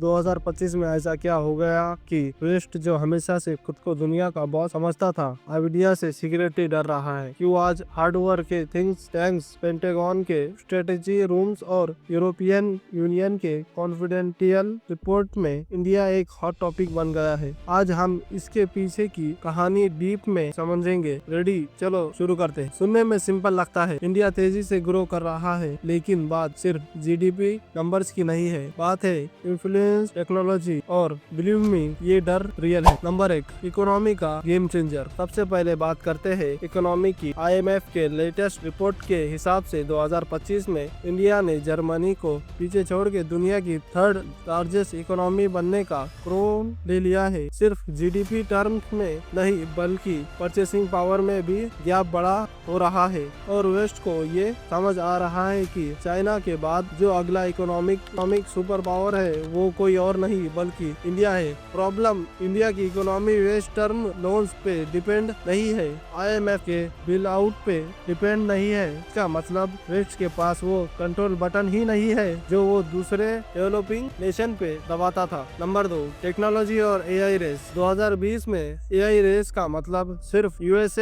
2025 में ऐसा क्या हो गया कि वेस्ट जो हमेशा से खुद को दुनिया का बॉस समझता था, अब इंडिया से सीक्रेटली डर रहा है। क्यों आज हार्डवेयर के थिंक्स टैंक्स, पेंटागन के स्ट्रेटेजी रूम्स और यूरोपियन यूनियन के कॉन्फिडेंशियल रिपोर्ट में इंडिया एक हॉट टॉपिक बन गया है। आज हम इसके पीछे की कहानी डीप में समझेंगे। रेडी, चलो शुरू करते हैं। सुनने में सिंपल लगता है, इंडिया तेजी से ग्रो कर रहा है, लेकिन बात सिर्फ जीडीपी नंबर्स की नहीं है। बात है इन्फ्लुएंस, टेक्नोलॉजी और बिलीव मी, ये डर रियल है। नंबर 1, इकोनॉमी का गेम चेंजर। सबसे पहले बात करते हैं इकोनॉमी की। IMF के लेटेस्ट रिपोर्ट के हिसाब से 2025 में इंडिया ने जर्मनी को पीछे छोड़ के दुनिया की 3rd लार्जेस्ट इकोनॉमी बनने का क्रोन ले लिया है। सिर्फ जीडीपी टर्म्स में नहीं, बल्कि परचेसिंग पावर में भी गैप बड़ा हो रहा है और वेस्ट को ये समझ आ रहा है कि चाइना के बाद जो अगला इकोनॉमिक सुपर पावर है वो कोई और नहीं बल्कि इंडिया है। प्रॉब्लम, इंडिया की इकोनॉमी वेस्ट टर्म लोन्स पे डिपेंड नहीं है, IMF के बिल आउट पे डिपेंड नहीं है। इसका मतलब वेस्ट के पास वो कंट्रोल बटन ही नहीं है जो वो दूसरे डेवलपिंग नेशन पे दबाता था। नंबर 2, टेक्नोलॉजी और AI रेस। 2020 में AI रेस का मतलब सिर्फ US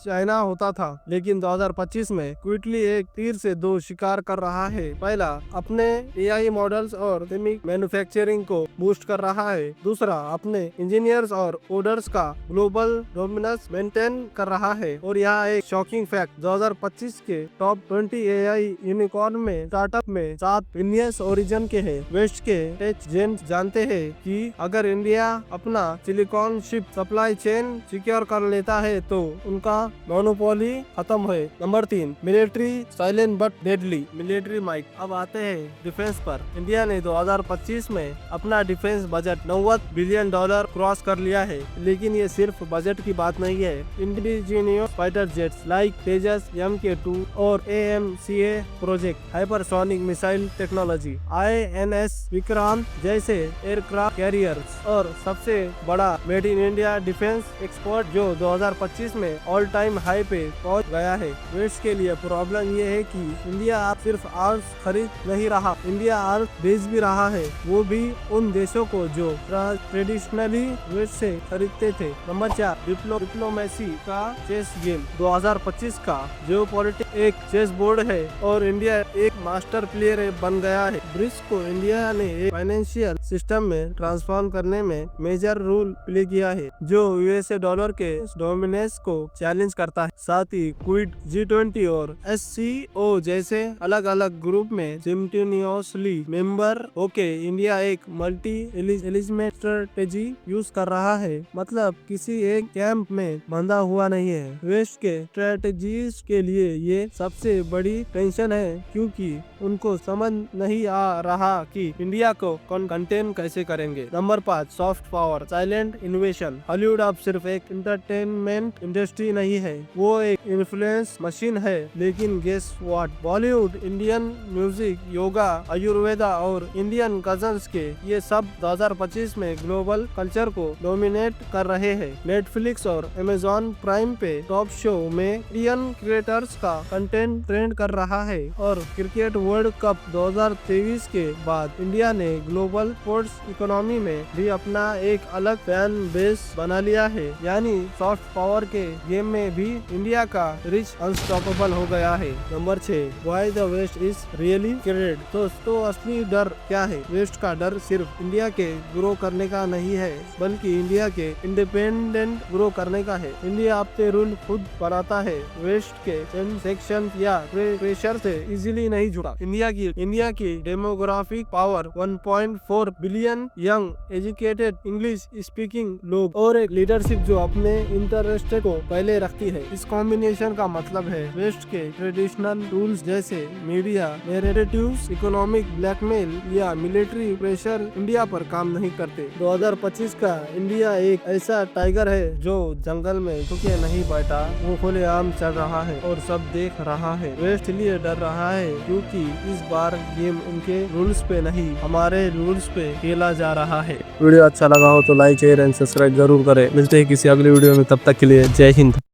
चाइना होता था, लेकिन 2025 में क्विकली एक तीर से 2 शिकार कर रहा है। पहला, अपने AI मॉडल्स और मैन्युफैक्चरिंग को बूस्ट कर रहा है। दूसरा, अपने इंजीनियर्स और कोडर्स का ग्लोबल डोमिनेंस मेंटेन कर रहा है। और यहाँ एक शॉकिंग फैक्ट, 2025 के टॉप 20 AI यूनिकॉर्न में स्टार्टअप में 7 इंडियन ओरिजिन के हैं। वेस्ट के टेक जेंट्स जानते हैं कि अगर इंडिया अपना silicon chip supply chain secure कर लेता है तो उनका मोनोपोली खत्म है। Number 3, military silent but deadly, military might. अब आते हैं डिफेंस पर। इंडिया ने 2025 में अपना डिफेंस बजट $90 बिलियन क्रॉस कर लिया है, लेकिन ये सिर्फ बजट की बात नहीं है। इंडिजीनियस फाइटर जेट्स लाइक तेजस MK2 और AMCA project, hypersonic missile technology, INS Vikrant जैसे एयरक्राफ्ट कैरियर्स और सबसे बड़ा made in India defence export जो 2025 में ऑल टाइम हाई पे पहुंच गया है। वेस्ट के लिए प्रॉब्लम ये है कि इंडिया आप सिर्फ आर्म्स खरीद नहीं रहा, इंडिया आर्म्स बेच भी रहा है, वो भी उन देशों को जो ट्रेडिशनली वेस्ट से खरीदते थे। नंबर 4, डिप्लोमेसी का चेस गेम। 2025 का जियोपॉलिटिक्स एक चेस बोर्ड है और इंडिया एक मास्टर प्लेयर बन गया है। ब्रिक्स को इंडिया ने एक फाइनेंशियल सिस्टम में ट्रांसफॉर्म करने में मेजर रोल प्ले किया है, जो USA डॉलर के डोमिनेंस को चैलेंज करता है। साथ ही क्विड, G20 और SCO जैसे अलग अलग ग्रुप में सिमल्टेनियसली मेंबर होके इंडिया एक मल्टी एलिमेंट स्ट्रेटेजी यूज कर रहा है, मतलब किसी एक कैंप में बंधा हुआ नहीं है। वेस्ट के स्ट्रेटेजीज के लिए ये सबसे बड़ी टेंशन है, क्योंकि उनको समझ नहीं आ रहा कि इंडिया को कंटेन कैसे करेंगे। Number 5, soft power, silent innovation. Hollywood अब सिर्फ एक एंटरटेनमेंट इंडस्ट्री नहीं है, वो एक इन्फ्लुएंस मशीन है। लेकिन guess what, Bollywood, Indian music, yoga, Ayurveda और इंडियन कजन्स के ये सब 2025 में ग्लोबल कल्चर को डोमिनेट कर रहे हैं। नेटफ्लिक्स और अमेजॉन प्राइम पे टॉप शो में इंडियन क्रिएटर्स का कंटेंट ट्रेंड कर रहा है। और क्रिकेट वर्ल्ड कप 2023 के बाद इंडिया ने ग्लोबल स्पोर्ट्स इकोनॉमी में भी अपना एक अलग फैन बेस बना लिया है। यानी सॉफ्ट पावर के गेम में भी इंडिया का रिच अनस्टॉपेबल हो गया है। Number 6, why the west is really scared. तो असली डर क्या है? वेस्ट का डर सिर्फ इंडिया के ग्रो करने का नहीं है, बल्कि इंडिया के इंडिपेंडेंट ग्रो करने का है। इंडिया अपने रूल खुद बनाता है, वेस्ट के सेक्शन या प्रेशर से इजीली नहीं जुड़ा। इंडिया की demographic power 1.4 billion young educated English speaking लोग और एक लीडरशिप जो अपने इंटरेस्ट को पहले रखती है। इस कॉम्बिनेशन का मतलब है वेस्ट के ट्रेडिशनल टूल्स जैसे मीडिया नैरेटिव्स, इकोनॉमिक ब्लैकमेल या मिलिट्री प्रेशर इंडिया पर काम नहीं करते। 2025 का इंडिया एक ऐसा टाइगर है जो जंगल में छुपके नहीं बैठा, वो खुलेआम चल रहा है और सब देख रहा है। वेस्ट लिए डर रहा है क्योंकि इस बार गेम उनके रूल्स पे नहीं, हमारे रूल्स पे खेला जा रहा है। वीडियो अच्छा लगा हो तो लाइक शेयर एंड सब्सक्राइब जरूर करें। मिलते हैं किसी अगले वीडियो में, तब तक के लिए जय हिंद।